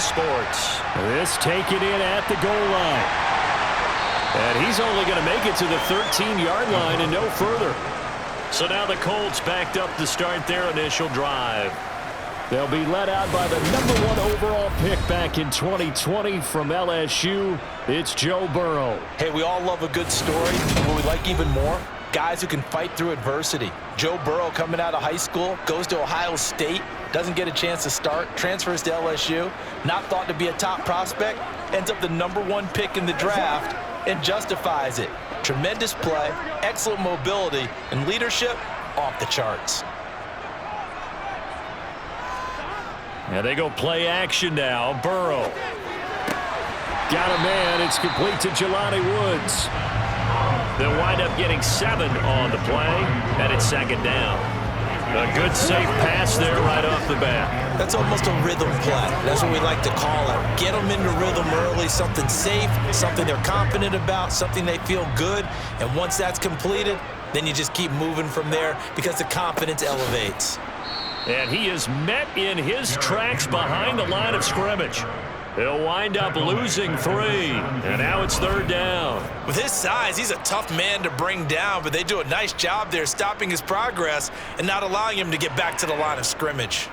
sports. This taken in at the goal line. And he's only going to make it to the 13-yard line and no further. So now the Colts backed up to start their initial drive. They'll be led out by the #1 overall pick back in 2020 from LSU. It's Joe Burrow. Hey, we all love a good story, and what we like even more, guys who can fight through adversity. Joe Burrow coming out of high school, goes to Ohio State, doesn't get a chance to start, transfers to LSU, not thought to be a top prospect, ends up the #1 pick in the draft, and justifies it. Tremendous play, excellent mobility, and leadership off the charts. And they go play action now. Burrow. Got a man. It's complete to Jelani Woods. They'll wind up getting 7 on the play, and it's second down. A good, safe pass there right off the bat. That's almost a rhythm play. That's what we like to call it. Get them into rhythm early, something safe, something they're confident about, something they feel good. And once that's completed, then you just keep moving from there because the confidence elevates. And he is met in his tracks behind the line of scrimmage. He'll wind up losing 3, and now it's third down. With his size, he's a tough man to bring down, but they do a nice job there stopping his progress and not allowing him to get back to the line of scrimmage.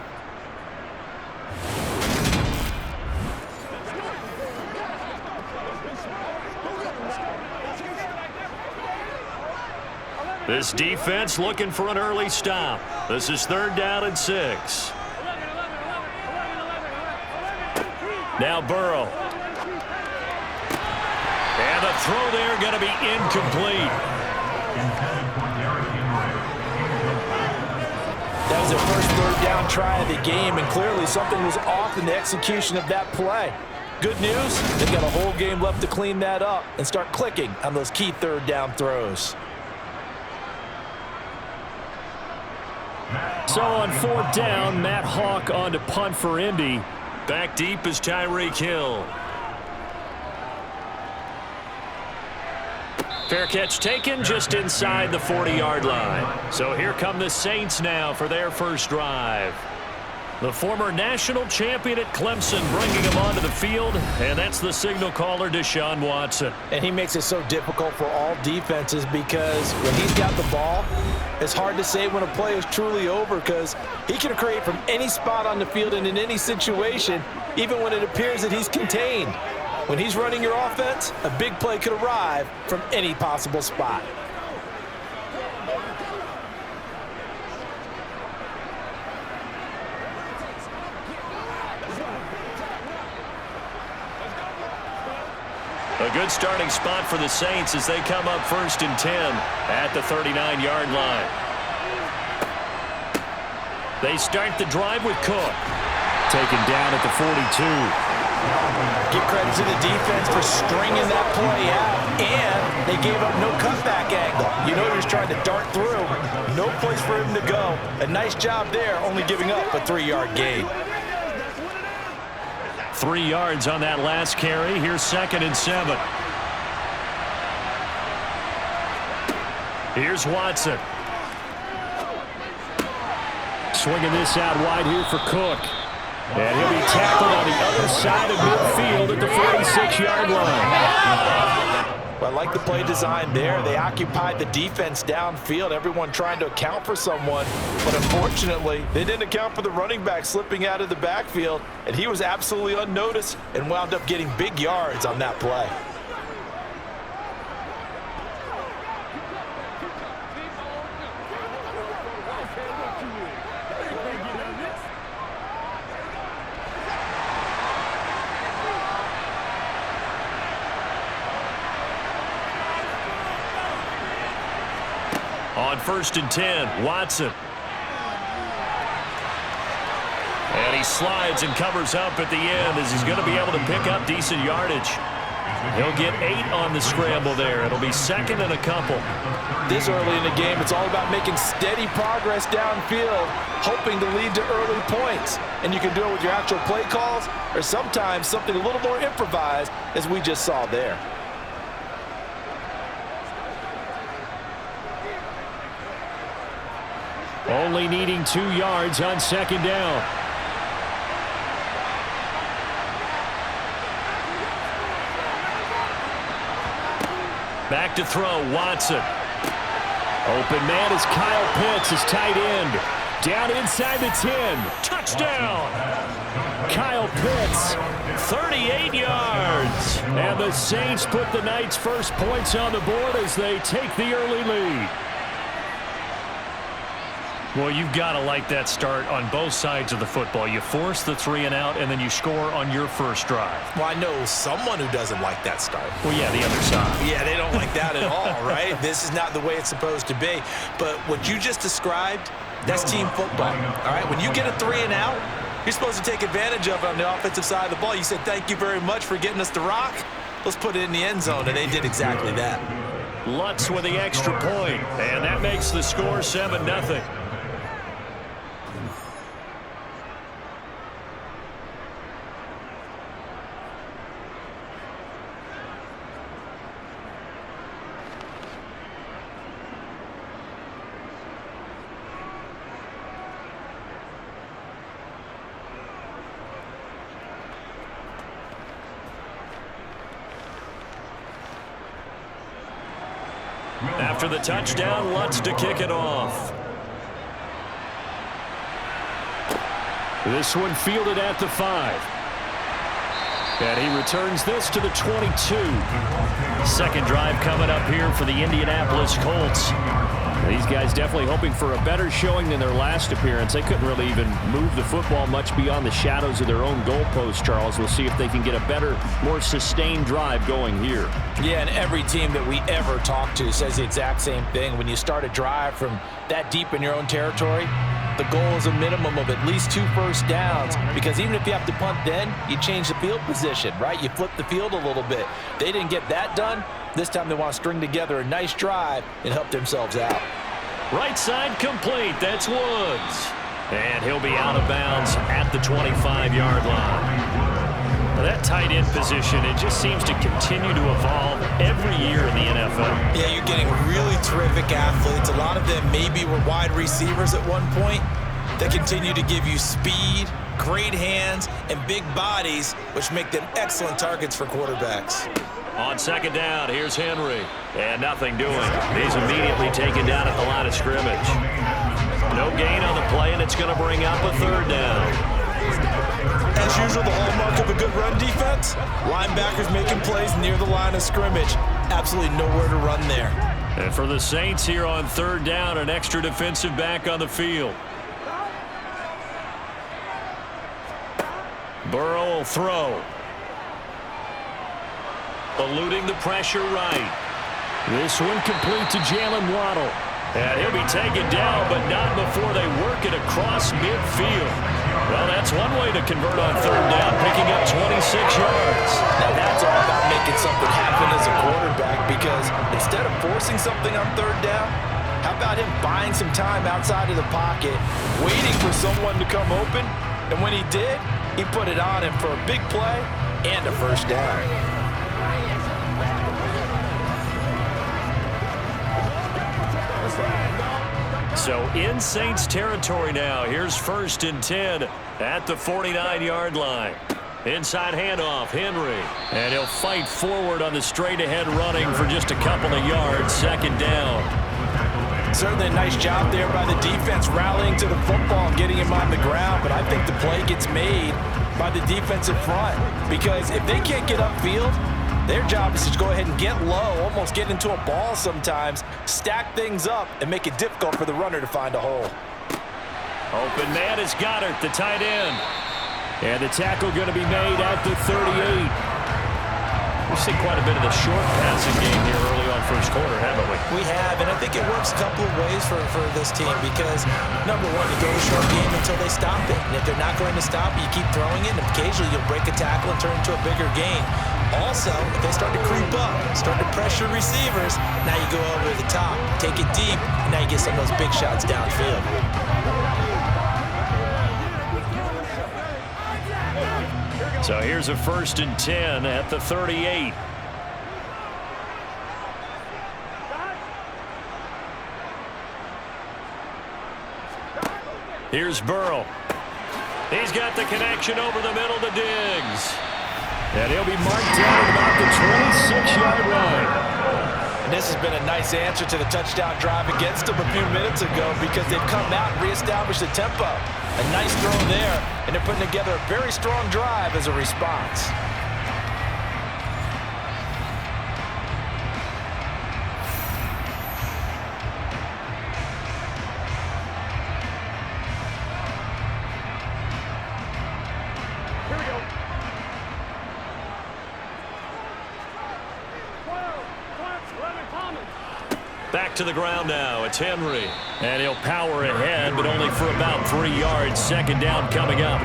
This defense looking for an early stop. This is third down and 6. Now Burrow. And the throw there going to be incomplete. That was their first third down try of the game, and clearly something was off in the execution of that play. Good news, they've got a whole game left to clean that up and start clicking on those key third down throws. So on fourth down, Matt Hawk on to punt for Indy. Back deep is Tyreek Hill. Fair catch taken just inside the 40-yard line. So here come the Saints now for their first drive. The former national champion at Clemson bringing him onto the field, and that's the signal caller, Deshaun Watson. And he makes it so difficult for all defenses because when he's got the ball, it's hard to say when a play is truly over because he can create from any spot on the field and in any situation, even when it appears that he's contained. When he's running your offense, a big play could arrive from any possible spot. A good starting spot for the Saints as they come up first and 10 at the 39-yard line. They start the drive with Cook. Taken down at the 42. Give credit to the defense for stringing that play out, and they gave up no cutback angle. You know he was trying to dart through. No place for him to go. A nice job there, only giving up a 3-yard gain. 3 yards on that last carry. Here's second and 7. Here's Watson. Swinging this out wide here for Cook. And he'll be tackled on the other side of midfield at the 46-yard line. Well, I like the play design there. They occupied the defense downfield, everyone trying to account for someone. But unfortunately, they didn't account for the running back slipping out of the backfield, and he was absolutely unnoticed and wound up getting big yards on that play. On first and 10, Watson. And he slides and covers up at the end as he's going to be able to pick up decent yardage. He'll get 8 on the scramble there. It'll be second and a couple. This early in the game, it's all about making steady progress downfield, hoping to lead to early points. And you can do it with your actual play calls or sometimes something a little more improvised, as we just saw there. Only needing 2 yards on second down. Back to throw, Watson. Open man is Kyle Pitts, his tight end. Down inside the 10. Touchdown! Kyle Pitts, 38 yards. And the Saints put the Knights' first points on the board as they take the early lead. Well, you've got to like that start on both sides of the football. You force the 3 and out, and then you score on your first drive. Well, I know someone who doesn't like that start. Well, yeah, the other side. Yeah, they don't like that at all, right? This is not the way it's supposed to be. But what you just described, that's team football, all right? When you get a 3 and out, you're supposed to take advantage of it on the offensive side of the ball. You said, thank you very much for getting us the rock. Let's put it in the end zone, and they did exactly that. Lutz with the extra point, and that makes the score 7-0. After the touchdown, Lutz to kick it off. This one fielded at the 5. And he returns this to the 22. Second drive coming up here for the Indianapolis Colts. These guys definitely hoping for a better showing than their last appearance. They couldn't really even move the football much beyond the shadows of their own goalpost, Charles. We'll see if they can get a better, more sustained drive going here. Yeah, and every team that we ever talk to says the exact same thing. When you start a drive from that deep in your own territory, the goal is a minimum of at least 2 first downs, because even if you have to punt then, you change the field position, right? You flip the field a little bit. They didn't get that done. This time they want to string together a nice drive and help themselves out. Right side complete. That's Woods. And he'll be out of bounds at the 25-yard line. Now that tight end position, it just seems to continue to evolve every year in the NFL. Yeah, you're getting really terrific athletes. A lot of them maybe were wide receivers at one point. They continue to give you speed, great hands, and big bodies, which make them excellent targets for quarterbacks. On second down, here's Henry. And nothing doing. He's immediately taken down at the line of scrimmage. No gain on the play, and it's going to bring up a third down. As usual, the hallmark of a good run defense, linebackers making plays near the line of scrimmage. Absolutely nowhere to run there. And for the Saints here on third down, an extra defensive back on the field. Burrow will throw. Eluding the pressure right. This one complete to Jalen Waddle. And he'll be taken down, but not before they work it across midfield. Well, that's one way to convert on third down, picking up 26 yards. Now that's all about making something happen as a quarterback, because instead of forcing something on third down, how about him buying some time outside of the pocket, waiting for someone to come open, and when he did, he put it on him for a big play and a first down. So in Saints territory now. Here's 1st and 10 at the 49-yard line. Inside handoff, Henry. And he'll fight forward on the straight-ahead running for just a couple of yards. Second down. Certainly a nice job there by the defense rallying to the football and getting him on the ground. But I think the play gets made by the defensive front, because if they can't get upfield, their job is to go ahead and get low, almost get into a ball sometimes, stack things up, and make it difficult for the runner to find a hole. Open man is Goddard, the tight end. And the tackle going to be made at the 38. We've seen quite a bit of the short passing game here early on first quarter, haven't we? We have, and I think it works a couple of ways for this team, because, number one, you go a short game until they stop it. And if they're not going to stop it, you keep throwing it, and occasionally you'll break a tackle and turn it into a bigger gain. Also, if they start to creep up, start to pressure receivers, now you go over the top, take it deep, and now you get some of those big shots downfield. So here's a 1st and 10 at the 38. Here's Burrow. He's got the connection over the middle to Diggs. And he'll be marked down at about the 26-yard line. And this has been a nice answer to the touchdown drive against them a few minutes ago because they've come out and reestablished the tempo. A nice throw there, and they're putting together a very strong drive as a response. Back to the ground now. It's Henry. And he'll power ahead, but only for about 3 yards. Second down coming up.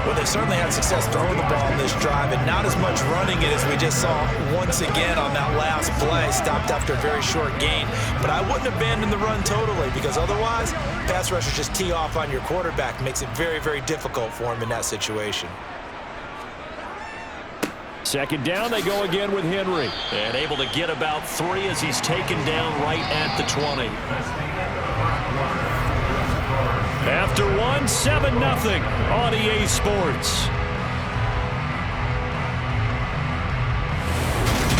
Well, they certainly had success throwing the ball in this drive and not as much running it as we just saw once again on that last play. Stopped after a very short gain. But I wouldn't abandon the run totally because otherwise, pass rushers just tee off on your quarterback. Makes it very, very difficult for him in that situation. Second down, they go again with Henry. And able to get about 3 as he's taken down right at the 20. After 1, 7-0 on EA Sports.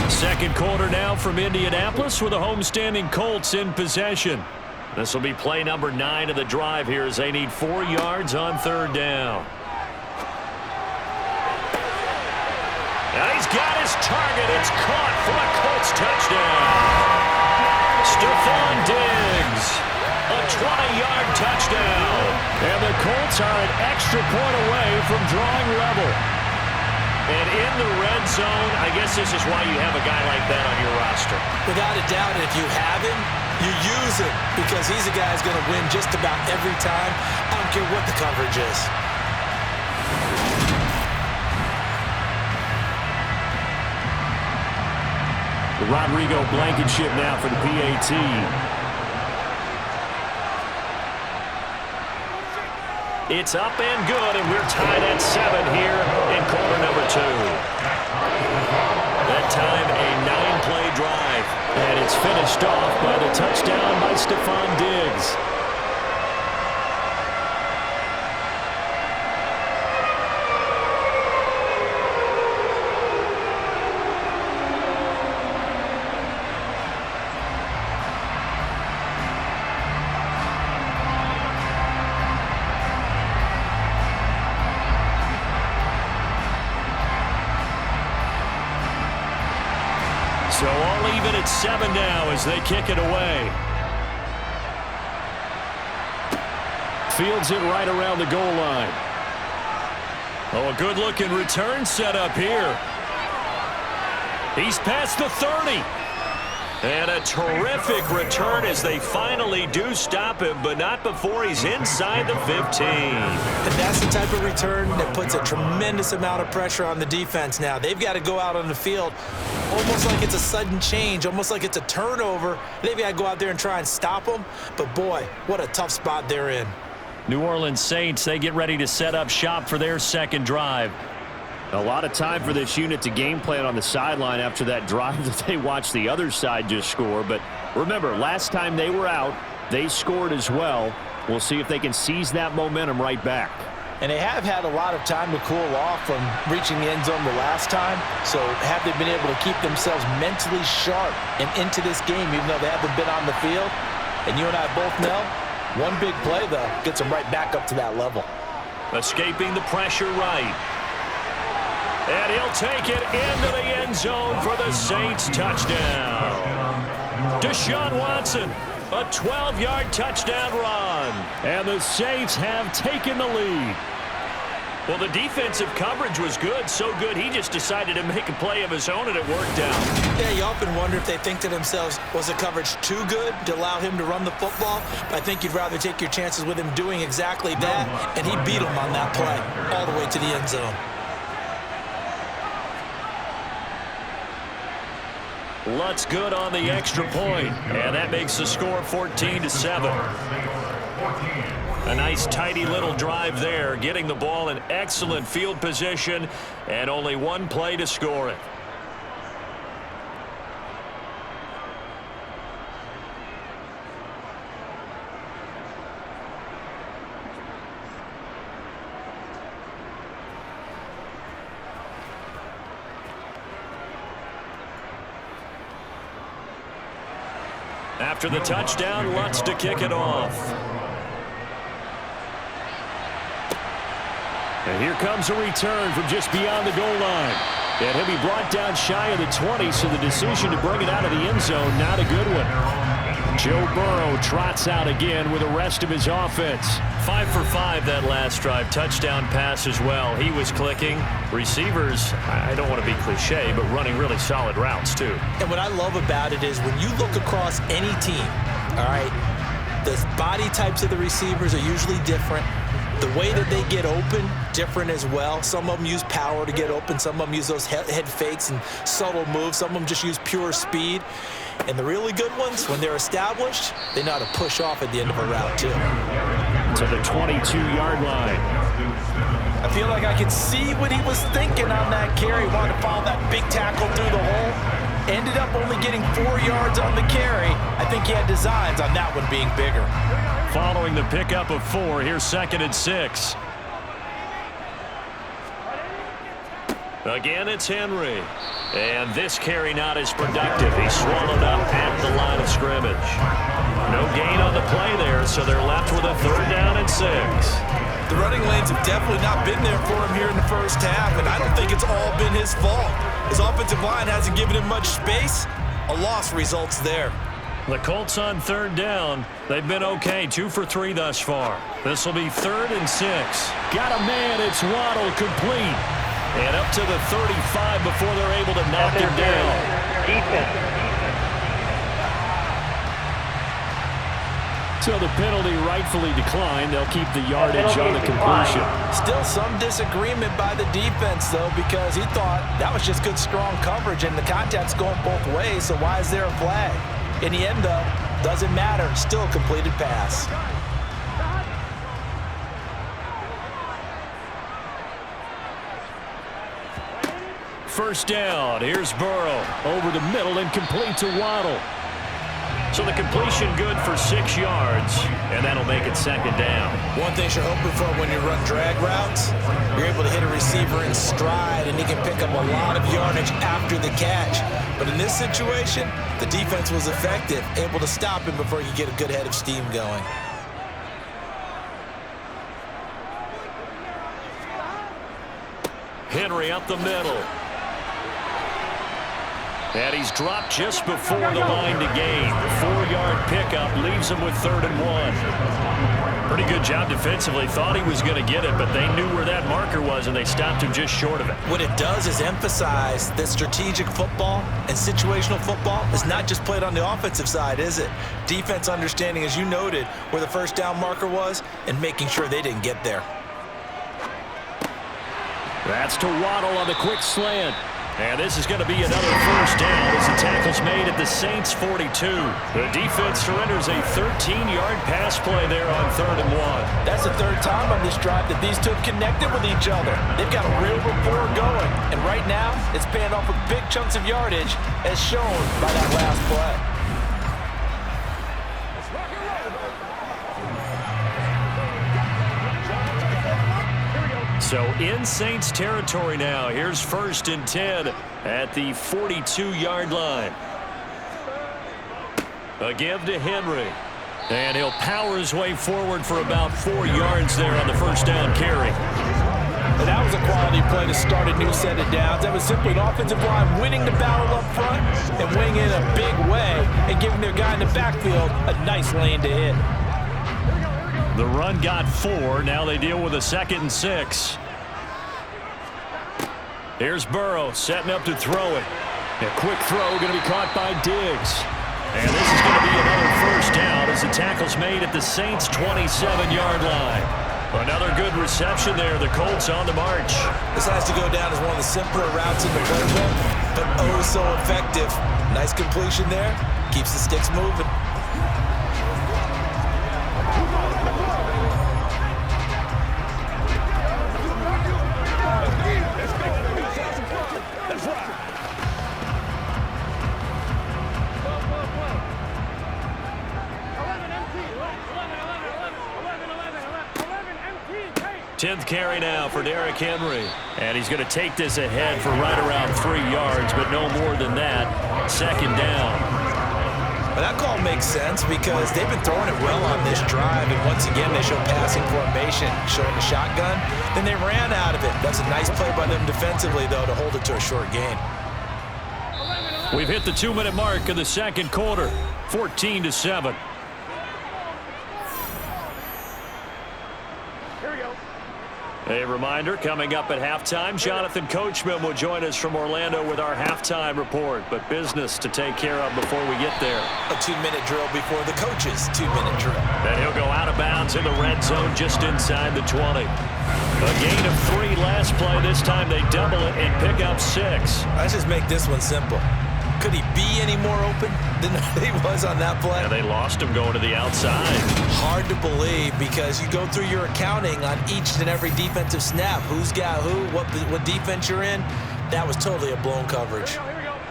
Second quarter now from Indianapolis with the homestanding Colts in possession. This will be play number 9 of the drive here as they need 4 yards on third down. And he's got his target. It's caught for a Colts touchdown. Stephon Diggs, a 20-yard touchdown. And the Colts are an extra point away from drawing level. And in the red zone, I guess this is why you have a guy like that on your roster. Without a doubt, if you have him, you use him because he's a guy who's going to win just about every time. I don't care what the coverage is. Rodrigo Blankenship now for the PAT. It's up and good, and we're tied at 7 here in quarter number 2. That time, a 9-play drive, and it's finished off by the touchdown by Stephon Diggs. So all even at 7 now as they kick it away. Fields it right around the goal line. Oh, a good-looking return set up here. He's past the 30. And a terrific return as they finally do stop him, but not before he's inside the 15. And that's the type of return that puts a tremendous amount of pressure on the defense now. They've got to go out on the field almost like it's a sudden change, almost like it's a turnover. They've got to go out there and try and stop them. But, boy, what a tough spot they're in. New Orleans Saints, they get ready to set up shop for their second drive. A lot of time for this unit to game plan on the sideline after that drive that they watched the other side just score. But remember, last time they were out, they scored as well. We'll see if they can seize that momentum right back. And they have had a lot of time to cool off from reaching the end zone the last time. So have they been able to keep themselves mentally sharp and into this game, even though they haven't been on the field? And you and I both know, one big play, though, gets them right back up to that level. Escaping the pressure right. And he'll take it into the end zone for the Saints touchdown. Deshaun Watson, a 12-yard touchdown run. And the Saints have taken the lead. Well, the defensive coverage was good, so good he just decided to make a play of his own, and it worked out. Yeah, you often wonder if they think to themselves, was the coverage too good to allow him to run the football? But I think you'd rather take your chances with him doing exactly that, and he beat him on that play all the way to the end zone. Lutz good on the extra point, and that makes the score 14-7. A nice, tidy little drive there, getting the ball in excellent field position, and only one play to score it. After the touchdown, Lutz to kick it off. And here comes a return from just beyond the goal line. And he'll be brought down shy of the 20, so the decision to bring it out of the end zone, not a good one. Joe Burrow trots out again with the rest of his offense. 5 for 5 that last drive. Touchdown pass as well. He was clicking. Receivers, I don't want to be cliche, but running really solid routes too. And what I love about it is when you look across any team, all right, the body types of the receivers are usually different. The way that they get open, different as well. Some of them use power to get open. Some of them use those head fakes and subtle moves. Some of them just use pure speed. And the really good ones, when they're established, they know how to push off at the end of a route, too. To the 22-yard line. I feel like I could see what he was thinking on that carry. Wanted to follow that big tackle through the hole. Ended up only getting 4 yards on the carry. I think he had designs on that one being bigger. Following the pickup of 4, here's 2nd and 6. Again, it's Henry. And this carry not as productive. He's swallowed up at the line of scrimmage. No gain on the play there, so they're left with a 3rd down and 6. The running lanes have definitely not been there for him here in the first half, and I don't think it's all been his fault. His offensive line hasn't given him much space. A loss results there. The Colts on 3rd down. They've been okay, 2 for 3 thus far. This will be 3rd and 6. Got a man, it's Waddle, complete. And up to the 35 before they're able to knock him down. So the penalty rightfully declined. They'll keep the yardage on the completion. Still some disagreement by the defense, though, because he thought that was just good, strong coverage, and the contact's going both ways, so why is there a flag? In the end, though, doesn't matter. Still a completed pass. First down. Here's Burrow. Over the middle and complete to Waddle. So the completion good for 6 yards, and that'll make it 2nd down. One thing you're hoping for when you run drag routes, you're able to hit a receiver in stride, and he can pick up a lot of yardage after the catch. But in this situation, the defense was effective, able to stop him before he could get a good head of steam going. Henry up the middle. And he's dropped just before the line to gain. 4-yard pickup leaves him with 3rd and 1. Pretty good job defensively. Thought he was going to get it, but they knew where that marker was, and they stopped him just short of it. What it does is emphasize that strategic football and situational football is not just played on the offensive side, is it? Defense understanding, as you noted, where the first down marker was and making sure they didn't get there. That's to Waddle on the quick slant. And this is going to be another first down as the tackle's made at the Saints' 42. The defense surrenders a 13-yard pass play there on 3rd and 1. That's the 3rd time on this drive that these two have connected with each other. They've got a real rapport going. And right now, it's paying off with big chunks of yardage as shown by that last play. So in Saints territory now. Here's 1st and 10 at the 42-yard line. A give to Henry. And he'll power his way forward for about 4 yards there on the first down carry. And that was a quality play to start a new set of downs. That was simply an offensive line winning the battle up front and winning in a big way and giving their guy in the backfield a nice lane to hit. The run got 4. Now they deal with a 2nd and 6. Here's Burrow setting up to throw it. A quick throw going to be caught by Diggs. And this is going to be another first down as the tackle's made at the Saints' 27-yard line. Another good reception there. The Colts on the march. This has to go down as one of the simpler routes in the playbook, but oh so effective. Nice completion there. Keeps the sticks moving. Tenth carry now for Derrick Henry. And he's going to take this ahead for right around 3 yards, but no more than that. 2nd down. But that call makes sense because they've been throwing it well on this drive, and once again they show passing formation, showing the shotgun. Then they ran out of it. That's a nice play by them defensively, though, to hold it to a short gain. We've hit the 2-minute mark of the second quarter, 14-7. A reminder, coming up at halftime, Jonathan Coachman will join us from Orlando with our halftime report, but business to take care of before we get there. A 2-minute drill before the coach's 2-minute drill. Then he'll go out of bounds in the red zone just inside the 20. A gain of 3 last play. This time they double it and pick up 6. Let's just make this one simple. Could he be any more open than he was on that play? And they lost him going to the outside. Hard to believe because you go through your accounting on each and every defensive snap. Who's got who, what defense you're in. That was totally a blown coverage.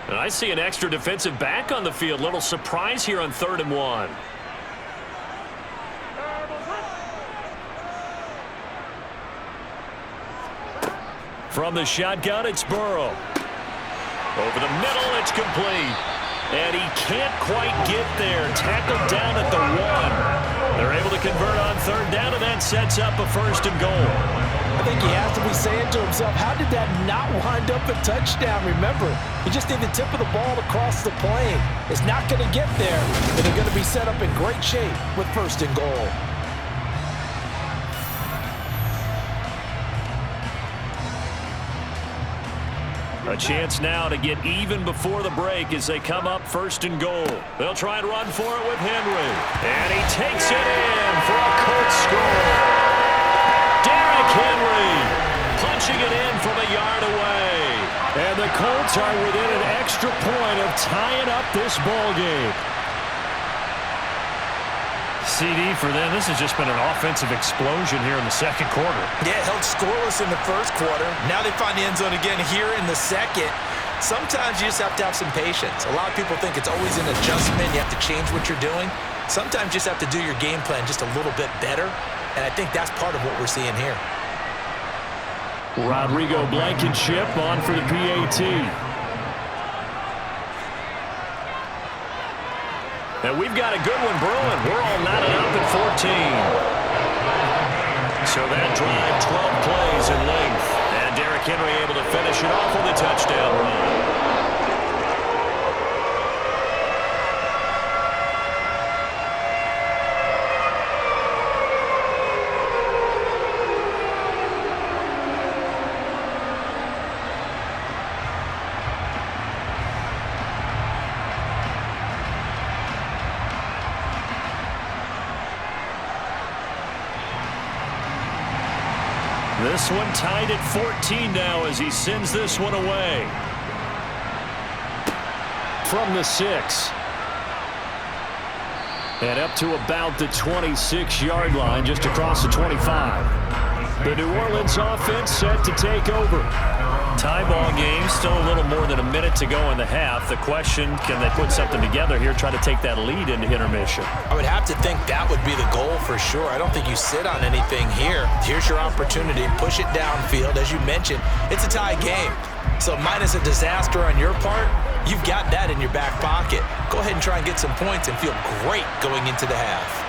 And I see an extra defensive back on the field. Little surprise here on 3rd and 1. From the shotgun, it's Burrow. Over the middle, it's complete. And he can't quite get there. Tackled down at the 1. They're able to convert on 3rd down, and that sets up a 1st and goal. I think he has to be saying to himself, how did that not wind up a touchdown? Remember, you just need the tip of the ball across the plane. It's not going to get there, and they're going to be set up in great shape with 1st and goal. A chance now to get even before the break as they come up 1st and goal. They'll try and run for it with Henry. And he takes it in for a Colts score. Derrick Henry punching it in from a yard away. And the Colts are within an extra point of tying up this ball game. CD for them. This has just been an offensive explosion here in the second quarter. Yeah, held scoreless in the first quarter. Now they find the end zone again here in the second. Sometimes you just have to have some patience. A lot of people think it's always an adjustment. You have to change what you're doing. Sometimes you just have to do your game plan just a little bit better. And I think that's part of what we're seeing here. Rodrigo Blankenship on for the PAT. And we've got a good one brewing. We're all knotted up at 14. So that drive, 12 plays in length. And Derrick Henry able to finish it off with a touchdown run. This one tied at 14 now as he sends this one away. From the 6. And up to about the 26-yard line, just across the 25. The New Orleans offense set to take over. Tie ball game, still a little more than a minute to go in the half. The question, can they put something together here, try to take that lead into intermission? I would have to think that would be the goal for sure. I don't think you sit on anything here. Here's your opportunity. Push it downfield. As you mentioned, it's a tie game. So minus a disaster on your part, you've got that in your back pocket. Go ahead and try and get some points and feel great going into the half.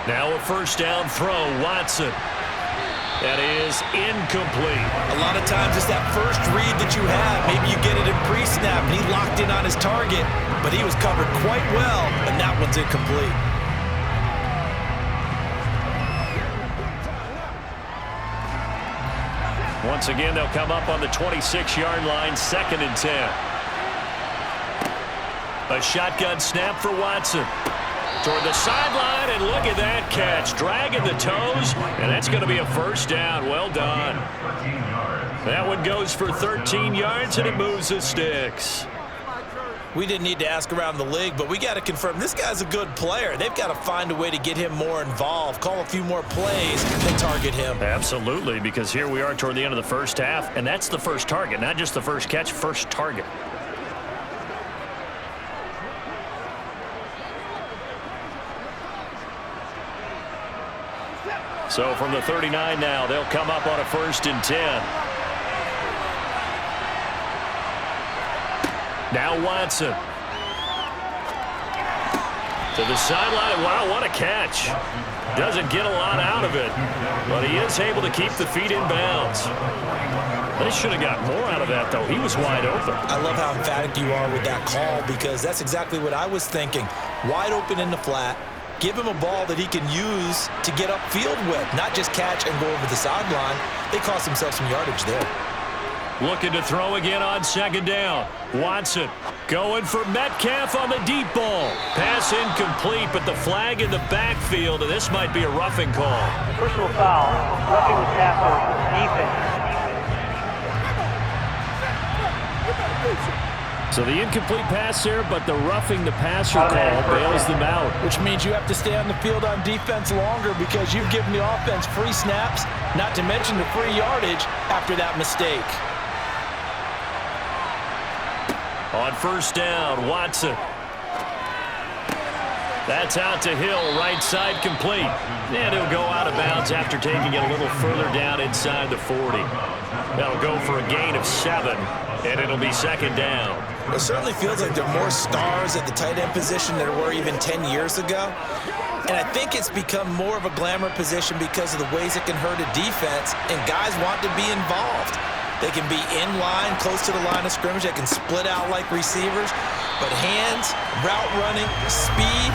Now a first down throw, Watson. That is incomplete. A lot of times it's that first read that you have. Maybe you get it in pre-snap and he locked in on his target, but he was covered quite well, and that one's incomplete. Once again, they'll come up on the 26-yard line, 2nd and 10. A shotgun snap for Watson. Toward the sideline, and look at that catch. Dragging the toes, and that's going to be a first down. Well done. That one goes for 13 yards, and it moves the sticks. We didn't need to ask around the league, but we got to confirm this guy's a good player. They've got to find a way to get him more involved, call a few more plays, and target him. Absolutely, because here we are toward the end of the first half, and that's the first target, not just the first catch, first target. So from the 39 now, they'll come up on a 1st and 10. Now Watson. To the sideline. Wow, what a catch. Doesn't get a lot out of it, but he is able to keep the feet in bounds. They should have got more out of that, though. He was wide open. I love how emphatic you are with that call, because that's exactly what I was thinking. Wide open in the flat. Give him a ball that he can use to get upfield with, not just catch and go over the sideline. They cost themselves some yardage there. Looking to throw again on second down. Watson going for Metcalf on the deep ball. Pass incomplete, but the flag in the backfield, and this might be a roughing call. Personal foul, roughing the passer, defense. So the incomplete pass there, but the roughing the passer call bails them out. Which means you have to stay on the field on defense longer because you've given the offense free snaps, not to mention the free yardage after that mistake. On first down, Watson. That's out to Hill, right side complete. And he'll go out of bounds after taking it a little further down inside the 40. That'll go for a gain of 7, and it'll be second down. It certainly feels like there are more stars at the tight end position than there were even 10 years ago. And I think it's become more of a glamour position because of the ways it can hurt a defense, and guys want to be involved. They can be in line, close to the line of scrimmage. They can split out like receivers. But hands, route running, speed,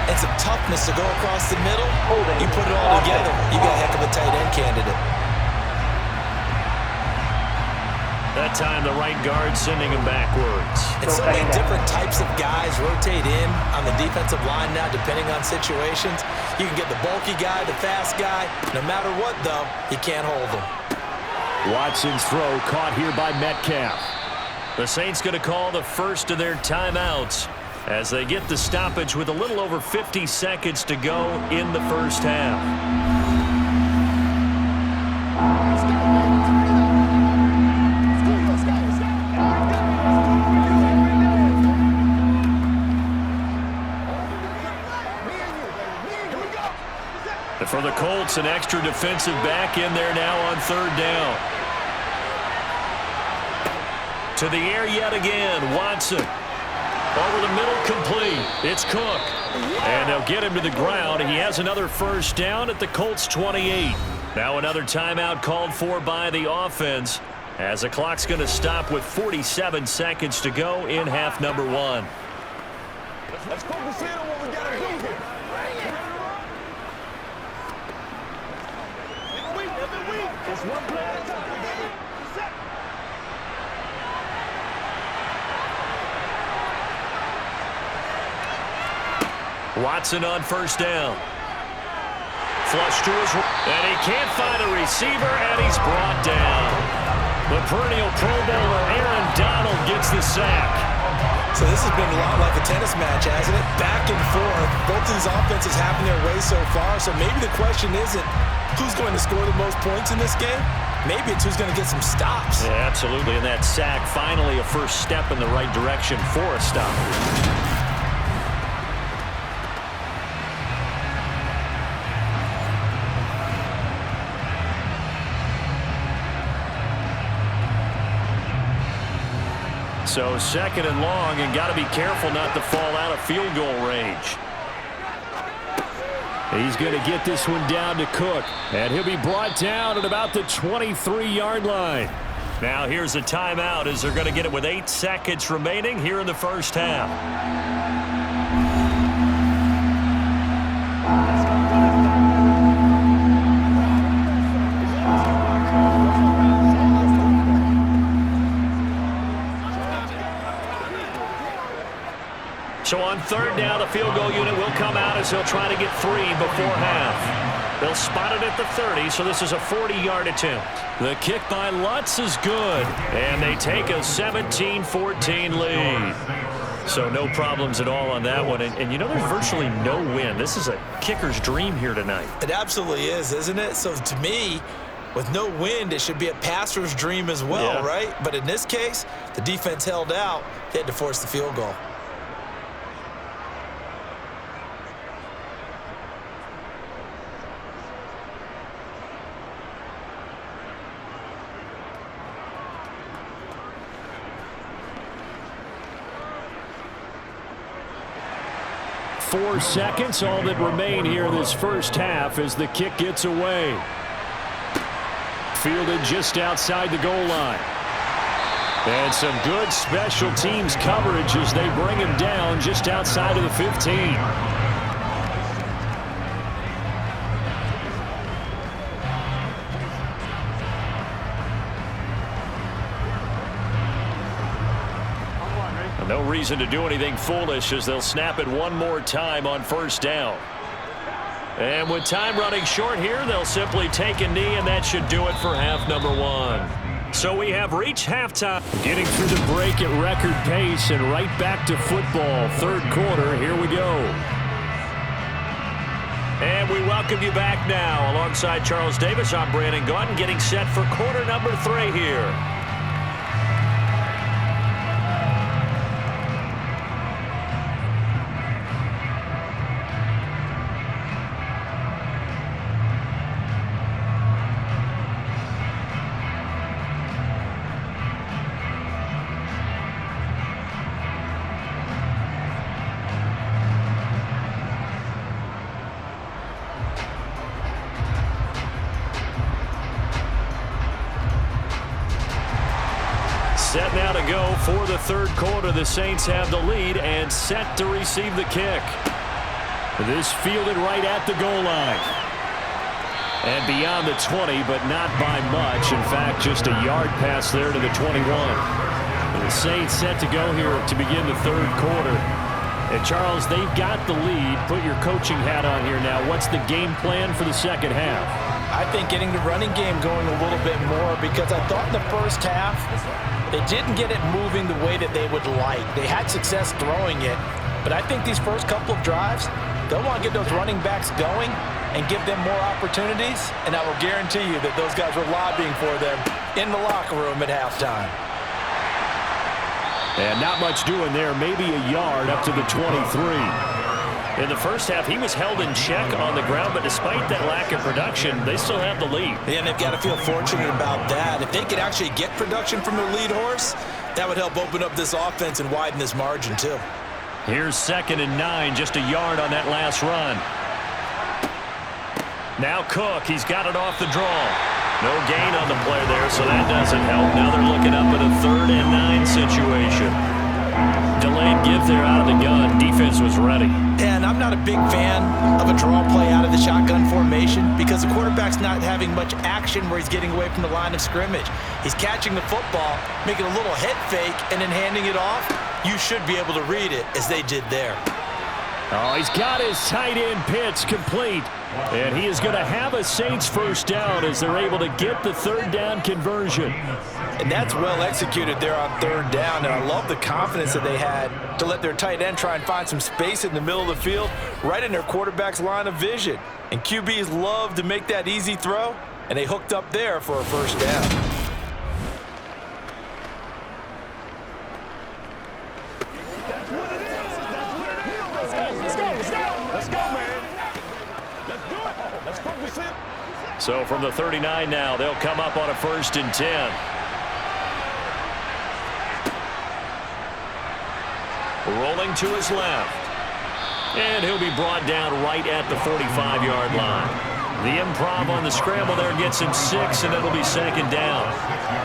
and some toughness to go across the middle, you put it all together, you got a heck of a tight end candidate. That time the right guard sending him backwards. And so many different types of guys rotate in on the defensive line now, depending on situations. You can get the bulky guy, the fast guy. No matter what, though, you can't hold them. Watson's throw caught here by Metcalf. The Saints going to call the first of their timeouts as they get the stoppage with a little over 50 seconds to go in the first half. And for the Colts, an extra defensive back in there now on third down. To the air yet again, Watson. Over the middle, complete. It's Cook. And they'll get him to the ground. He has another first down at the Colts 28. Now another timeout called for by the offense as the clock's going to stop with 47 seconds to go in half number 1. Let's focus in on what we got to do here. Every week. It's one play at a time. Watson on first down. Flush to his right, and he can't find a receiver, and he's brought down. The perennial Pro Bowler Aaron Donald gets the sack. So this has been a lot like a tennis match, hasn't it? Back and forth. Both of these offenses having their way so far. So maybe the question isn't who's going to score the most points in this game. Maybe it's who's going to get some stops. Yeah, absolutely. And that sack, finally a first step in the right direction for a stop. So second and long, and got to be careful not to fall out of field goal range. He's going to get this one down to Cook, and he'll be brought down at about the 23-yard line. Now here's a timeout as they're going to get it with 8 seconds remaining here in the first half. So on third down, the field goal unit will come out as they'll try to get 3 before half. They'll spot it at the 30, so this is a 40-yard attempt. The kick by Lutz is good, and they take a 17-14 lead. So no problems at all on that one. And you know, there's virtually no wind. This is a kicker's dream here tonight. It absolutely is, isn't it? So to me, with no wind, it should be a passer's dream as well, right? But in this case, the defense held out. They had to force the field goal. 4 seconds, all that remain here this first half as the kick gets away. Fielded just outside the goal line. And some good special teams coverage as they bring him down just outside of the 15. No reason to do anything foolish as they'll snap it one more time on first down. And with time running short here, they'll simply take a knee, and that should do it for half number 1. So we have reached halftime. Getting through the break at record pace and right back to football. Third quarter, here we go. And we welcome you back now. Alongside Charles Davis, I'm Brandon Gaudin, getting set for quarter number 3 here. Set now to go for the third quarter. The Saints have the lead and set to receive the kick. This fielded right at the goal line. And beyond the 20, but not by much. In fact, just a yard pass there to the 21. The Saints set to go here to begin the third quarter. And Charles, they've got the lead. Put your coaching hat on here now. What's the game plan for the second half? I think getting the running game going a little bit more, because I thought in the first half they didn't get it moving the way that they would like. They had success throwing it, but I think these first couple of drives, they'll want to get those running backs going and give them more opportunities, and I will guarantee you that those guys were lobbying for them in the locker room at halftime. And not much doing there, maybe a yard up to the 23. In the first half, he was held in check on the ground, but despite that lack of production, they still have the lead. And they've got to feel fortunate about that. If they could actually get production from their lead horse, that would help open up this offense and widen this margin too. Here's 2nd and 9, just a yard on that last run. Now Cook, he's got it off the draw. No gain on the play there, so that doesn't help. Now they're looking up at a 3rd and 9 situation. Delayed give there out of the gun. Defense was ready. And I'm not a big fan of a draw play out of the shotgun formation because the quarterback's not having much action where he's getting away from the line of scrimmage. He's catching the football, making a little head fake, and then handing it off. You should be able to read it as they did there. Oh, he's got his tight end pitch complete. And he is going to have a Saints first down as they're able to get the 3rd down conversion. And that's well executed there on 3rd down. And I love the confidence that they had to let their tight end try and find some space in the middle of the field, right in their quarterback's line of vision. And QBs love to make that easy throw, and they hooked up there for a first down. So from the 39 now, they'll come up on a 1st and 10. Rolling to his left. And he'll be brought down right at the 45-yard line. The improv on the scramble there gets him 6, and it'll be 2nd down.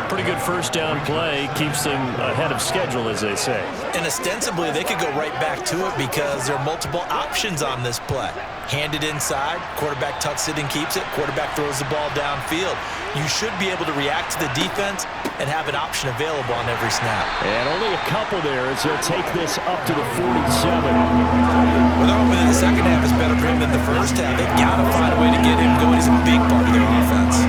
Pretty good first down play. Keeps them ahead of schedule, as they say. And ostensibly, they could go right back to it because there are multiple options on this play. Handed inside, quarterback tucks it and keeps it, quarterback throws the ball downfield. You should be able to react to the defense and have an option available on every snap. And only a couple there as they'll take this up to the 47. Well, they're hoping that the second half is better for him than the first half. They've got to find a way to get him going. He's a big part of their offense.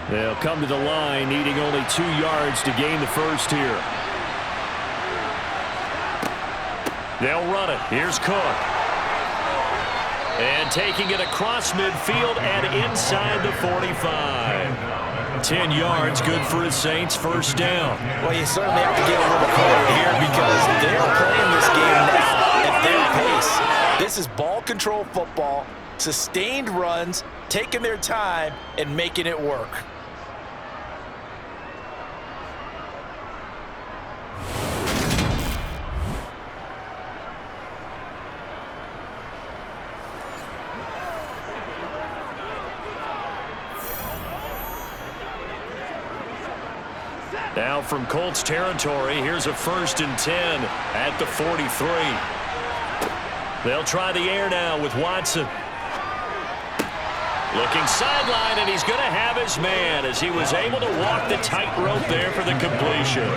They'll come to the line, needing only 2 yards to gain the first here. They'll run it. Here's Cook. And taking it across midfield and inside the 45. 10 yards, good for his Saints first down. Well, you certainly have to get a little credit here because they're playing this game now at their pace. This is ball control football, sustained runs, taking their time and making it work. Now from Colts territory, here's a 1st and 10 at the 43. They'll try the air now with Watson. Looking sideline, and he's going to have his man as he was able to walk the tightrope there for the completion.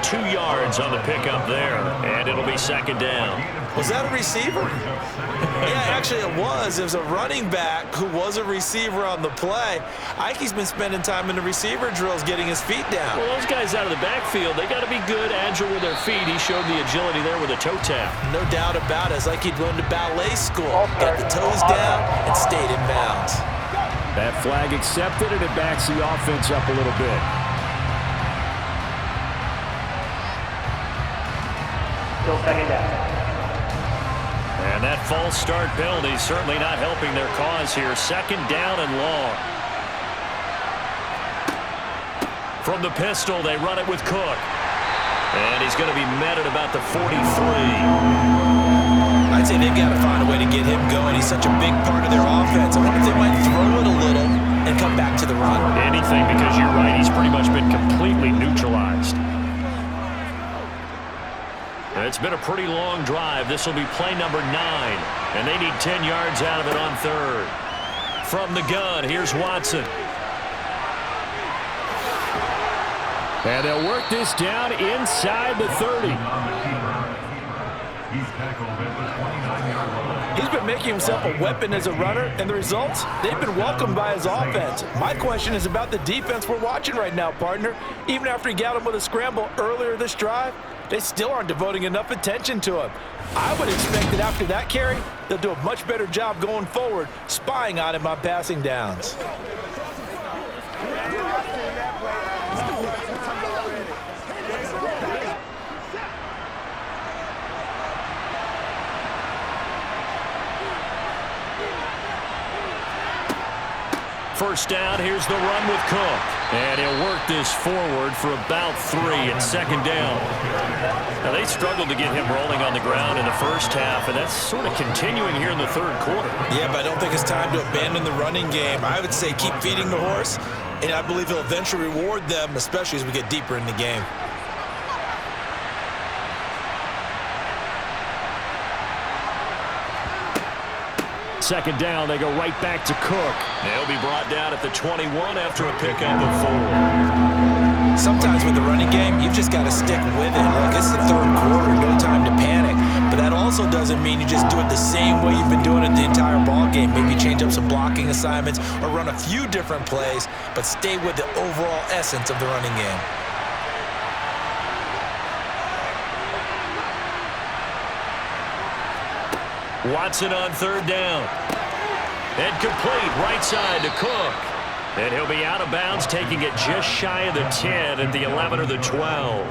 2 yards on the pickup there, and it'll be 2nd down. Was that a receiver? Yeah, actually it was. It was a running back who was a receiver on the play. Ike's been spending time in the receiver drills getting his feet down. Well, those guys out of the backfield, they got to be good, agile with their feet. He showed the agility there with a toe tap. No doubt about it. It's like he'd run to ballet school. Got the toes down and stayed in bounds. That flag accepted, and it backs the offense up a little bit. Still 2nd down. And that false start penalty certainly not helping their cause here. 2nd down and long. From the pistol, they run it with Cook. And he's going to be met at about the 43. I'd say they've got to find a way to get him going. He's such a big part of their offense. I wonder if they might throw it a little and come back to the run. Anything, because you're right. He's pretty much been completely neutralized. It's been a pretty long drive. This will be play number 9, and they need 10 yards out of it on 3rd. From the gun, here's Watson. And they'll work this down inside the 30. He's been making himself a weapon as a runner, and the results, they've been welcomed by his offense. My question is about the defense we're watching right now, partner. Even after he got him with a scramble earlier this drive, they still aren't devoting enough attention to him. I would expect that after that carry, they'll do a much better job going forward, spying on him on passing downs. First down, here's the run with Cook. And he'll work this forward for about 3 at 2nd down. Now, they struggled to get him rolling on the ground in the first half, and that's sort of continuing here in the 3rd quarter. Yeah, but I don't think it's time to abandon the running game. I would say keep feeding the horse, and I believe he'll eventually reward them, especially as we get deeper in the game. Second down, they go right back to Cook. They'll be brought down at the 21 after a pickup of 4. Sometimes with the running game, you've just got to stick with it. Like, it's the 3rd quarter, no time to panic. But that also doesn't mean you just do it the same way you've been doing it the entire ball game. Maybe change up some blocking assignments or run a few different plays, but stay with the overall essence of the running game. Watson on 3rd down. And complete right side to Cook. And he'll be out of bounds, taking it just shy of the 10 at the 11 or the 12.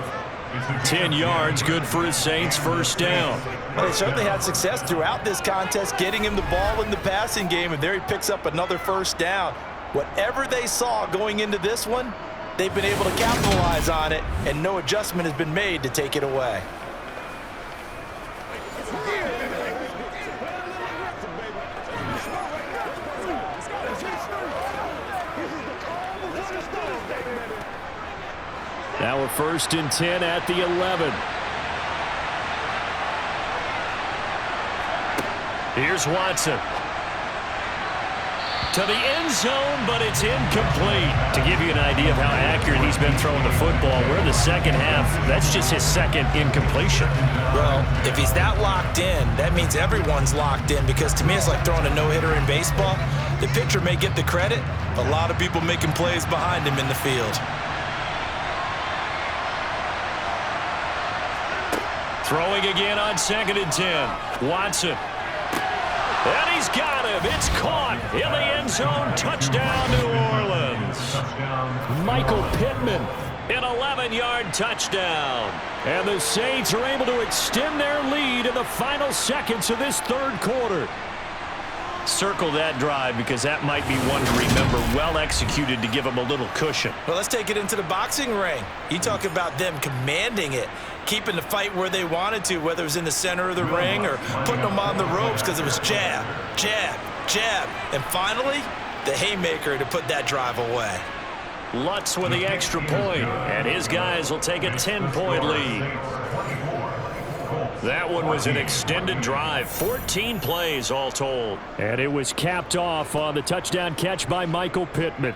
10 yards, good for his Saints, 1st down. Well, they certainly had success throughout this contest, getting him the ball in the passing game, and there he picks up another 1st down. Whatever they saw going into this one, they've been able to capitalize on it, and no adjustment has been made to take it away. Now a 1st and 10 at the 11. Here's Watson. To the end zone, but it's incomplete. To give you an idea of how accurate he's been throwing the football, we're in the 2nd half. That's just his 2nd incompletion. Well, if he's that locked in, that means everyone's locked in, because to me it's like throwing a no-hitter in baseball. The pitcher may get the credit, but a lot of people making plays behind him in the field. Throwing again on 2nd and 10. Watson. And he's got him. It's caught in the end zone. Touchdown, New Orleans. Michael Pittman. An 11-yard touchdown. And the Saints are able to extend their lead in the final seconds of this 3rd quarter. Circle that drive, because that might be one to remember. Well executed to give them a little cushion. Well, let's take it into the boxing ring. You talk about them commanding it, keeping the fight where they wanted to, whether it was in the center of the ring or putting them on the ropes, because it was jab, jab, jab, and finally, the haymaker to put that drive away. Lutz with the extra point, and his guys will take a 10-point lead. That one was an extended drive, 14 plays all told. And it was capped off on the touchdown catch by Michael Pittman.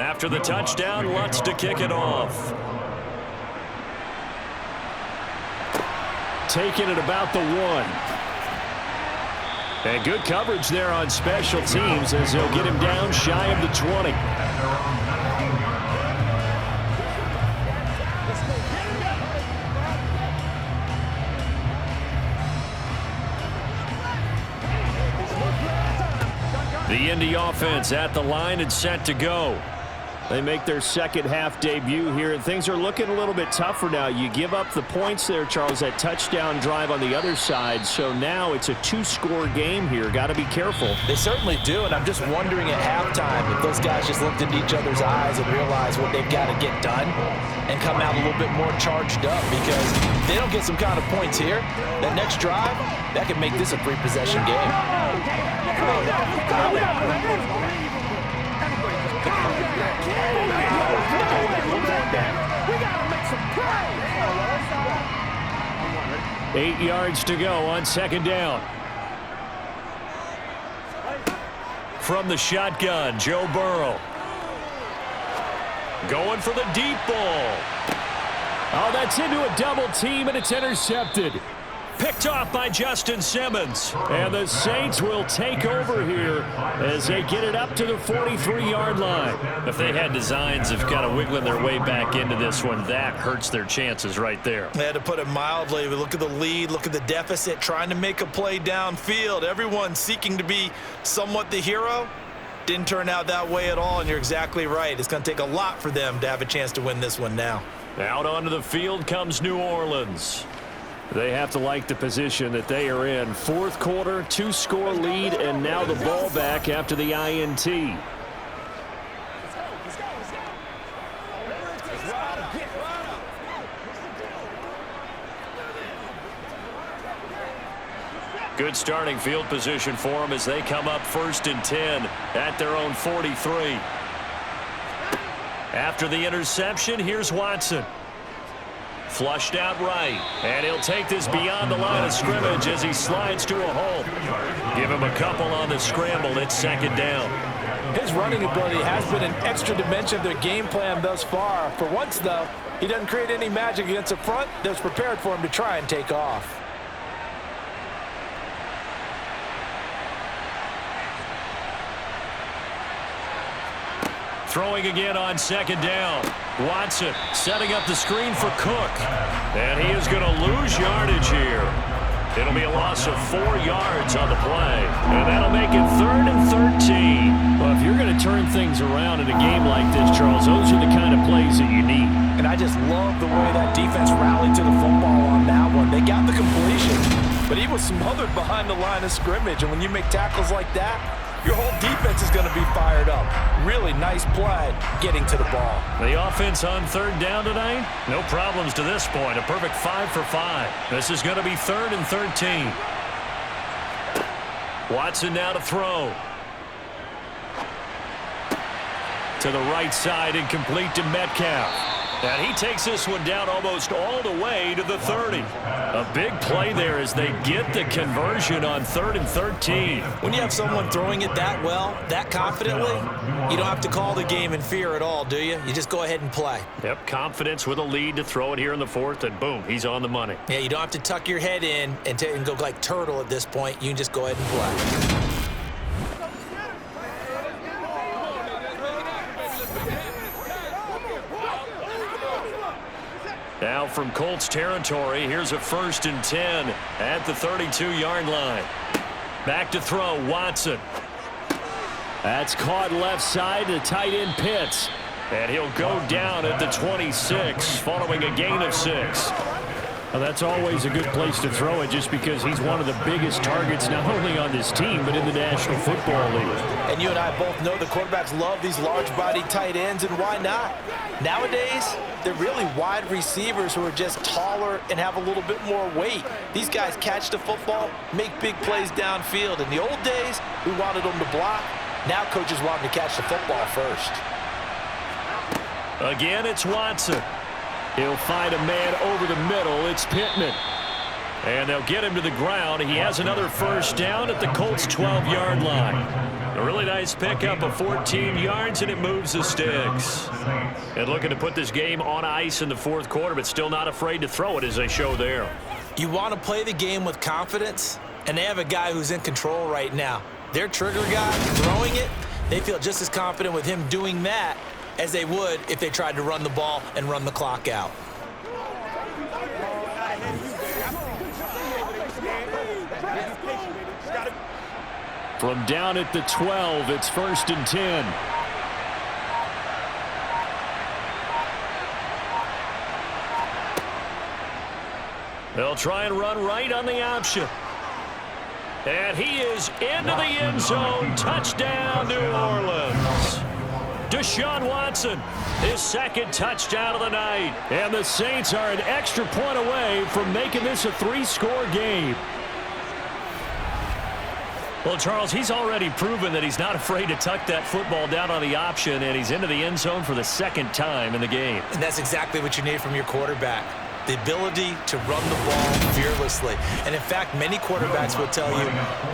After the touchdown, Lutz to kick it off. Taking it about the 1. And good coverage there on special teams as they'll get him down shy of the 20. The Indy offense at the line and set to go. They make their second half debut here, and things are looking a little bit tougher now. You give up the points there, Charles, that touchdown drive on the other side. So now it's a 2-score game here. Got to be careful. They certainly do, and I'm just wondering at halftime if those guys just looked into each other's eyes and realized what they've got to get done and come out a little bit more charged up, because if they don't get some kind of points here, that next drive, that could make this a 3-possession game. 8 yards to go on second down. From the shotgun, Joe Burrow. Going for the deep ball. Oh, that's into a double team, and it's intercepted. Picked off by Justin Simmons. And the Saints will take over here as they get it up to the 43-yard line. If they had designs of kind of wiggling their way back into this one, that hurts their chances right there. They had to put it mildly. Look at the lead, look at the deficit, trying to make a play downfield. Everyone seeking to be somewhat the hero. Didn't turn out that way at all, and you're exactly right. It's going to take a lot for them to have a chance to win this one now. Out onto the field comes New Orleans. They have to like the position that they are in. Fourth quarter, 2-score lead, and now the ball back after the INT. Good starting field position for them as they come up 1st and 10 at their own 43. After the interception, here's Watson. Flushed out right, and he'll take this beyond the line of scrimmage as he slides to a hole. Give him a couple on the scramble. It's second down. His running ability has been an extra dimension of their game plan thus far. For once, though, he doesn't create any magic against the front that's prepared for him to try and take off. Throwing again on second down. Watson setting up the screen for Cook. And he is going to lose yardage here. It'll be a loss of 4 yards on the play. And that'll make it 3rd and 13. Well, if you're going to turn things around in a game like this, Charles, those are the kind of plays that you need. And I just love the way that defense rallied to the football on that one. They got the completion, but he was smothered behind the line of scrimmage. And when you make tackles like that, your whole defense is going to be fired up. Really nice play getting to the ball. The offense on 3rd down tonight, no problems to this point. A perfect 5 for 5. This is going to be 3rd and 13. Watson now to throw. To the right side and complete to Metcalf. And he takes this one down almost all the way to the 30. A big play there as they get the conversion on 3rd and 13. When you have someone throwing it that well, that confidently, you don't have to call the game in fear at all, do you? You just go ahead and play. Yep, confidence with a lead to throw it here in the 4th, and boom, he's on the money. Yeah, you don't have to tuck your head in and go like turtle at this point. You can just go ahead and play. Now from Colts territory, here's a 1st and 10 at the 32-yard line. Back to throw, Watson. That's caught left side to tight end Pitts. And he'll go down at the 26 following a gain of 6. Well, that's always a good place to throw it just because he's one of the biggest targets not only on this team but in the National Football League. And you and I both know the quarterbacks love these large-bodied tight ends, and why not? Nowadays, they're really wide receivers who are just taller and have a little bit more weight. These guys catch the football, make big plays downfield. In the old days, we wanted them to block. Now coaches want them to catch the football first. Again, it's Watson. He'll find a man over the middle. It's Pittman. And they'll get him to the ground. He has another first down at the Colts' 12-yard line. A really nice pickup of 14 yards, and it moves the sticks. And looking to put this game on ice in the fourth quarter, but still not afraid to throw it as they show there. You want to play the game with confidence, and they have a guy who's in control right now. Their trigger guy throwing it, they feel just as confident with him doing that as they would if they tried to run the ball and run the clock out. From down at the 12, it's 1st and 10. They'll try and run right on the option. And he is into the end zone. Touchdown, New Orleans. Deshaun Watson, his second touchdown of the night. And the Saints are an extra point away from making this a 3-score game. Well, Charles, he's already proven that he's not afraid to tuck that football down on the option, and he's into the end zone for the second time in the game. And that's exactly what you need from your quarterback. The ability to run the ball fearlessly. And in fact, many quarterbacks will tell you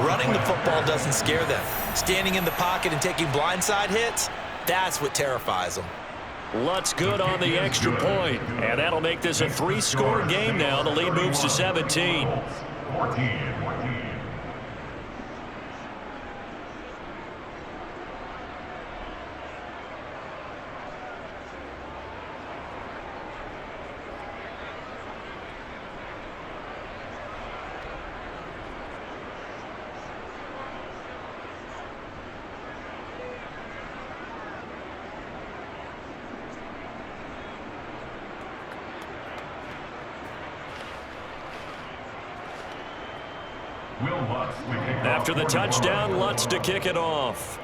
running the football doesn't scare them. Standing in the pocket and taking blindside hits, that's what terrifies them. Lutz good on the extra point, and that'll make this a 3-score game now. The lead moves to 17. After the touchdown, Lutz to kick it off.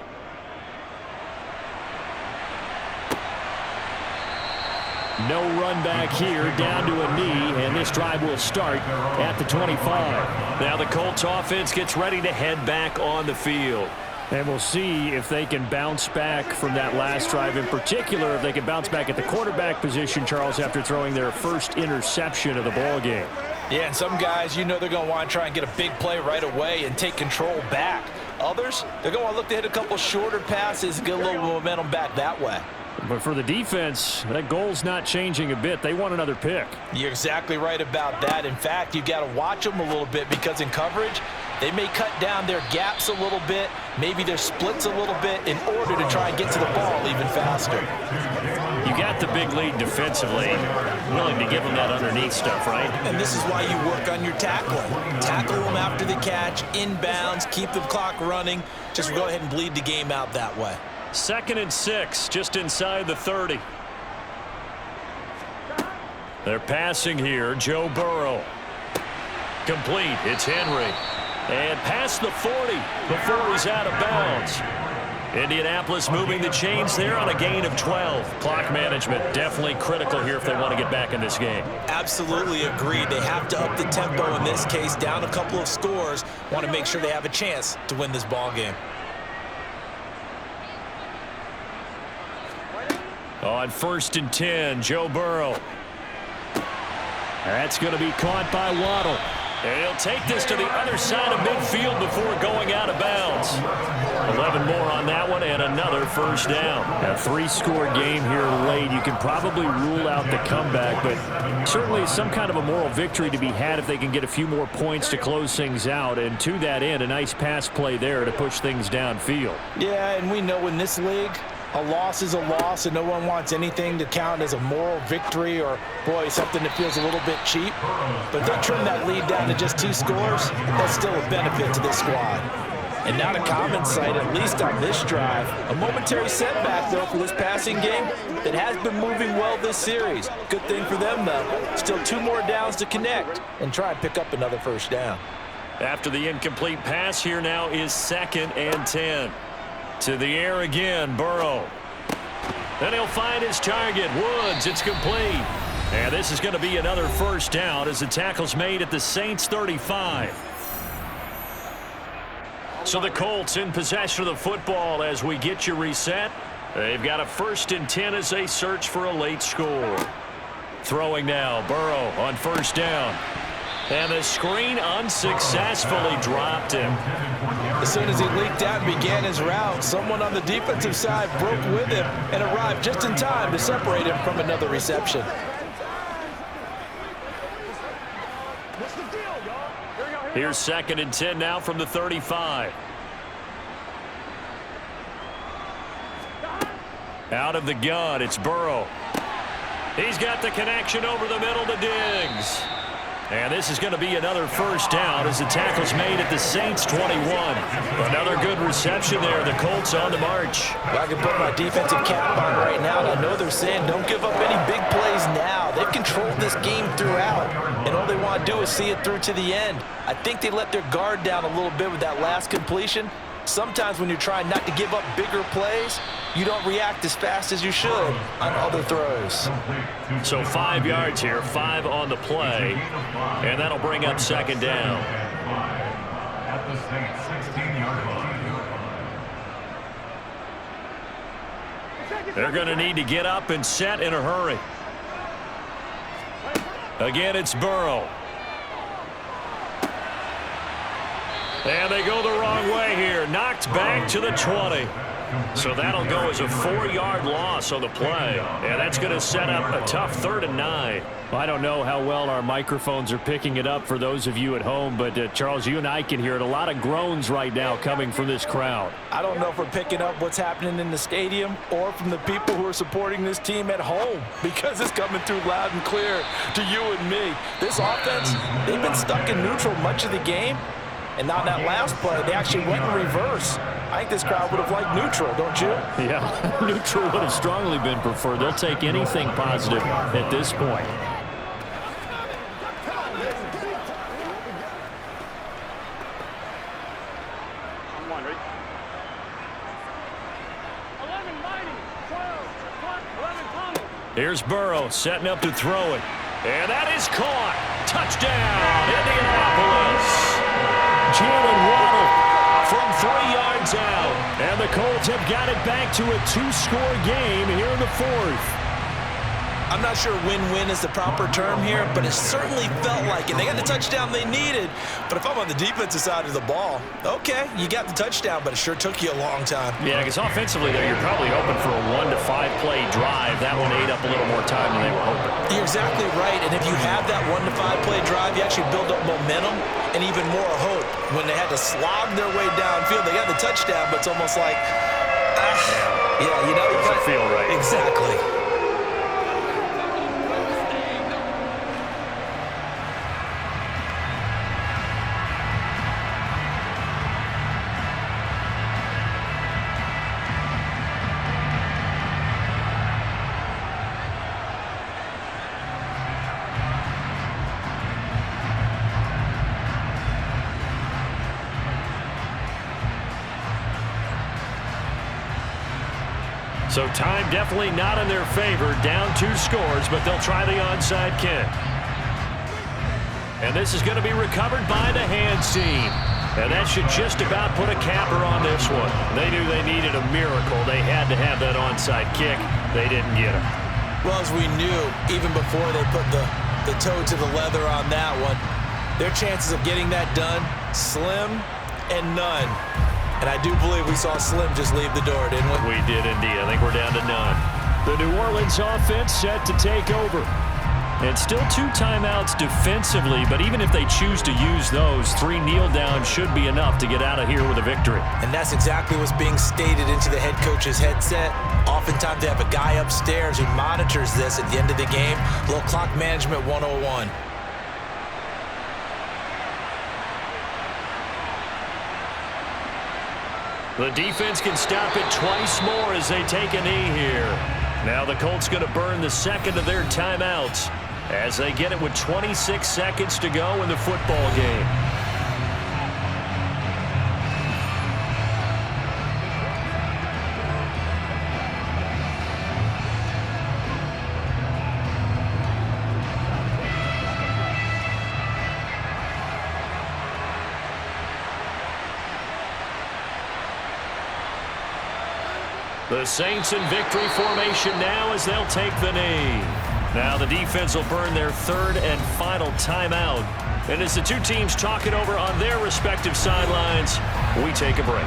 No run back here, down to a knee, and this drive will start at the 25. Now the Colts offense gets ready to head back on the field. And we'll see if they can bounce back from that last drive. In particular, if they can bounce back at the quarterback position, Charles, after throwing their first interception of the ball game. Yeah, and some guys, you know they're going to want to try and get a big play right away and take control back. Others, they're going to look to hit a couple shorter passes and get a little momentum back that way. But for the defense, that goal's not changing a bit. They want another pick. You're exactly right about that. In fact, you got to watch them a little bit because in coverage, they may cut down their gaps a little bit, maybe their splits a little bit in order to try and get to the ball even faster. You got the big lead defensively, willing to give them that underneath stuff, right? And this is why you work on your tackling. Tackle them after the catch, inbounds, keep the clock running. Just go ahead and bleed the game out that way. 2nd and 6, just inside the 30. They're passing here. Joe Burrow. Complete. It's Henry. And past the 40 before he's out of bounds. Indianapolis moving the chains there on a gain of 12. Clock management definitely critical here if they want to get back in this game. Absolutely agreed. They have to up the tempo in this case, down a couple of scores. Want to make sure they have a chance to win this ball game. On 1st and 10, Joe Burrow. That's going to be caught by Waddle. And he'll take this to the other side of midfield before going out of bounds. 11 more on that one and another first down. A 3-score game here late. You can probably rule out the comeback, but certainly some kind of a moral victory to be had if they can get a few more points to close things out. And to that end, a nice pass play there to push things downfield. Yeah, and we know in this league, a loss is a loss, and no one wants anything to count as a moral victory or, boy, something that feels a little bit cheap. But if they trim that lead down to just 2 scores, that's still a benefit to this squad. And not a common sight, at least on this drive. A momentary setback, though, for this passing game that has been moving well this series. Good thing for them, though. Still 2 more downs to connect and try and pick up another first down. After the incomplete pass, here now is 2nd and 10. To the air again, Burrow. Then he'll find his target, Woods. It's complete. And this is going to be another first down as the tackle's made at the Saints 35. So the Colts in possession of the football as we get you reset. They've got a 1st and 10 as they search for a late score. Throwing now, Burrow on 1st down. And the screen unsuccessfully dropped him. As soon as he leaked out and began his route, someone on the defensive side broke with him and arrived just in time to separate him from another reception. Here's 2nd and 10 now from the 35. Out of the gun, it's Burrow. He's got the connection over the middle to Diggs. And this is going to be another first down as the tackle's made at the Saints 21. Another good reception there. The Colts on the march. Well, I can put my defensive cap on right now, and I know they're saying don't give up any big plays now. They've controlled this game throughout, and all they want to do is see it through to the end. I think they let their guard down a little bit with that last completion. Sometimes when you're trying not to give up bigger plays, you don't react as fast as you should on other throws. So 5 yards here, 5 on the play, and that'll bring up 2nd down. At the Saints 16-yard line. They're going to need to get up and set in a hurry. Again, it's Burrow. And they go the wrong way here. Knocked back to the 20. So that'll go as a 4-yard loss on the play. And that's going to set up a tough 3rd and 9. I don't know how well our microphones are picking it up for those of you at home, but Charles, you and I can hear it. A lot of groans right now coming from this crowd. I don't know if we're picking up what's happening in the stadium or from the people who are supporting this team at home, because it's coming through loud and clear to you and me. This offense, they've been stuck in neutral much of the game. And on that last play, they actually went in reverse. I think this crowd would have liked neutral, don't you? Yeah, neutral would have strongly been preferred. They'll take anything positive at this point. Here's Burrow setting up to throw it. And that is caught. Touchdown, Indianapolis. Jalen Waddle from 3 yards out. And the Colts have got it back to a 2-score game here in the 4th. I'm not sure win-win is the proper term here, but it certainly felt like it. They got the touchdown they needed, but if I'm on the defensive side of the ball, okay, you got the touchdown, but it sure took you a long time. Yeah, because offensively, though, you're probably hoping for a 1 to 5 play drive. That one ate up a little more time than they were hoping. You're exactly right, and if you have that 1 to 5 play drive, you actually build up momentum and even more hope. When they had to slog their way downfield, they got the touchdown, but it's almost like, yeah, you know, doesn't feel right. Exactly. So time definitely not in their favor. Down 2 scores, but they'll try the onside kick. And this is going to be recovered by the hands team. And that should just about put a capper on this one. They knew they needed a miracle. They had to have that onside kick. They didn't get it. Well, as we knew, even before they put the toe to the leather on that one, their chances of getting that done, slim and none. And I do believe we saw Slim just leave the door, didn't we? We did indeed. I think we're down to none. The New Orleans offense set to take over. And still 2 timeouts defensively, but even if they choose to use those, 3 kneel downs should be enough to get out of here with a victory. And that's exactly what's being stated into the head coach's headset. Oftentimes they have a guy upstairs who monitors this at the end of the game. A little clock management 101. The defense can stop it twice more as they take a knee here. Now the Colts going to burn the second of their timeouts as they get it with 26 seconds to go in the football game. The Saints in victory formation now as they'll take the knee. Now the defense will burn their third and final timeout. And as the two teams talk it over on their respective sidelines, we take a break.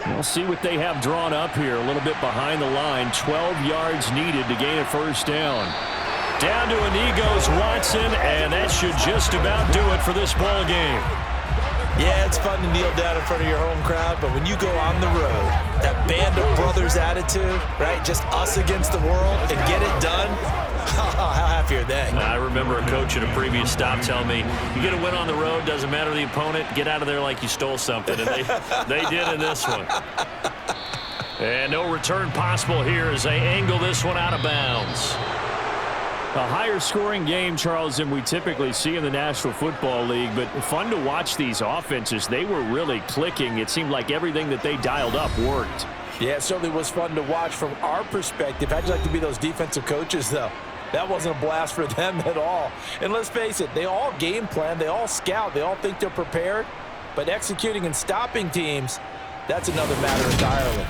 We'll see what they have drawn up here. A little bit behind the line. 12 yards needed to gain a first down. Down to a knee goes Watson, and that should just about do it for this ball game. Yeah, it's fun to kneel down in front of your home crowd, but when you go on the road, that band of brothers attitude, right, just us against the world, and get it done, how happy are they? I remember a coach at a previous stop telling me, you get a win on the road, doesn't matter the opponent, get out of there like you stole something, and they did in this one. And no return possible here as they angle this one out of bounds. A higher scoring game, Charles, than we typically see in the National Football League, but fun to watch these offenses. They were really clicking. It seemed like everything that they dialed up worked. Yeah, it certainly was fun to watch from our perspective. How'd you like to be those defensive coaches, though? That wasn't a blast for them at all. And let's face it, they all game plan, they all scout, they all think they're prepared, but executing and stopping teams, that's another matter entirely.